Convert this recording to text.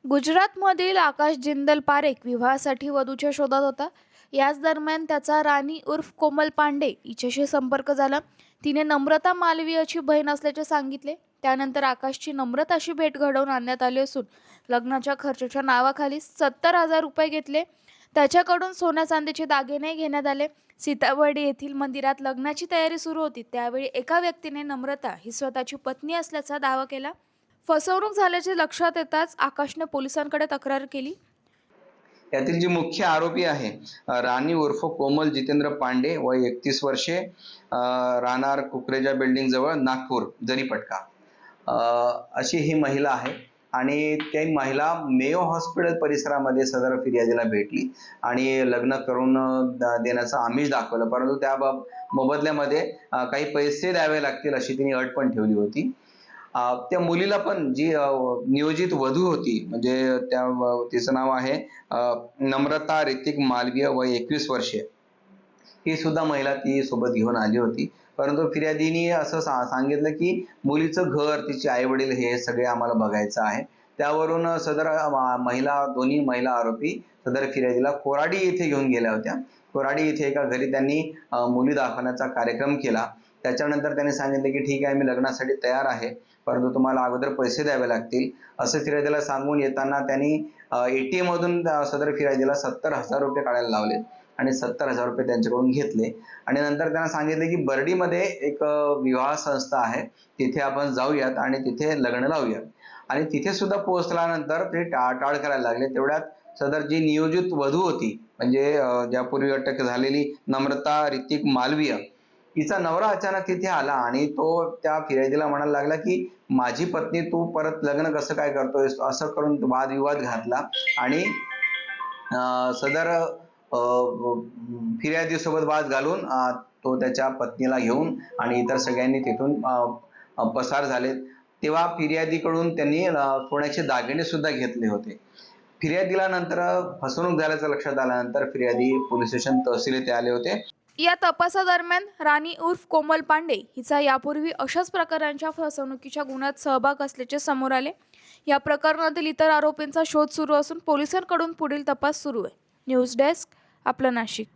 गुजरातमधील आकाश जिंदल पारेख विवाहासाठी वधूच्या शोधात होता. याच दरम्यान त्याचा राणी उर्फ कोमल पांडे हिच्याशी संपर्क झाला. तिने नम्रता मालवीयाची बहीण असल्याचे सांगितले. त्यानंतर आकाशची नम्रताशी भेट घडवून आणण्यात आली असून लग्नाच्या खर्चाच्या नावाखाली 70,000 रुपये घेतले. त्याच्याकडून सोन्या चांदीचे दागिने घेण्यात आले. सीताबर्डी येथील मंदिरात लग्नाची तयारी सुरू होती. त्यावेळी एका व्यक्तीने नम्रता ही स्वतःची पत्नी असल्याचा दावा केला. फसवणूक झाल्याचे लक्षात येताच आकाशने पोलिसांकडे तक्रार केली. यातील जी मुख्य आरोपी आहे राणी उर्फ कोमल जितेंद्र पांडे, वय 31 वर्षे, राहणार कुकरेजा बिल्डिंग जवळ, नागपूर, जरीपटका, अशी ही महिला आहे. आणि ती महिला मेयो हॉस्पिटल परिसरामध्ये सदर फिर्यादीला भेटली आणि लग्न करून देण्याचं आमिष दाखवलं, परंतु त्या मोबदल्यामध्ये काही पैसे द्यावे लागतील अशी तिने अट पण ठेवली होती. त्या मुलीला पण जी नियोजित वधू होती, म्हणजे तिचं नाव आहे नम्रता ऋतिक मालवीय, वय 21 वर्षे, ही सुद्धा महिला ती सोबत घेऊन आली होती. परंतु फिर्यादीने असं सांगितलं की मुलीचं घर, तिचे आई वडील हे सगळे आम्हाला बघायचं आहे. त्यावरून सदर दोन्ही महिला आरोपी सदर फिर्यादीला कोराडी येथे घेऊन गेल्या होत्या. कोराडी येथे एका घरी त्यांनी मुली दाखवण्याचा कार्यक्रम केला. त्याच्यानंतर त्यांनी सांगितले की ठीक आहे, मी लग्नासाठी तयार आहे, परंतु तुम्हाला अगोदर पैसे द्यावे लागतील, असं फिर्यादीला सांगून येताना त्यांनी ATM मधून सदर फिर्यादीला 70,000 रुपये काढायला लावले आणि 70,000 रुपये त्यांच्याकडून घेतले. आणि नंतर त्यांना सांगितले की बर्डीमध्ये एक विवाह संस्था आहे, तिथे आपण जाऊयात आणि तिथे लग्न लावूयात. आणि तिथे सुद्धा पोहोचल्यानंतर ते टाळाटाळ करायला लागले. तेवढ्यात सदर जी नियोजित वधू होती, म्हणजे ज्यापूर्वी अटक झालेली नम्रता ऋतिक मालवीय, तिचा नवरा अचानक तिथे आला आणि तो त्या फिर्यादीला म्हणायला लागला की माझी पत्नी तू परत लग्न कसं काय करतोयस, असं करून वादविवाद घातला. आणि सदर फिर्यादीसोबत वाद घालून तो त्याच्या पत्नीला घेऊन आणि इतर सगळ्यांनी तिथून पसार झाले. तेव्हा फिर्यादीकडून त्यांनी सोन्याचे दागिने सुद्धा घेतले होते. फिर्यादीला नंतर फसवणूक झाल्याचं लक्षात आल्यानंतर फिर्यादी पोलीस स्टेशन तहसील येथे आले होते. या तपासादरम्यान राणी उर्फ कोमल पांडे हिचा यापूर्वी अशाच प्रकारांच्या फसवणुकीच्या गुन्ह्यात सहभाग असल्याचे समोर आले. या प्रकरणातील इतर आरोपींचा शोध सुरू असून पोलिसांकडून पुढील तपास सुरू आहे. न्यूज डेस्क, आपलं नाशिक.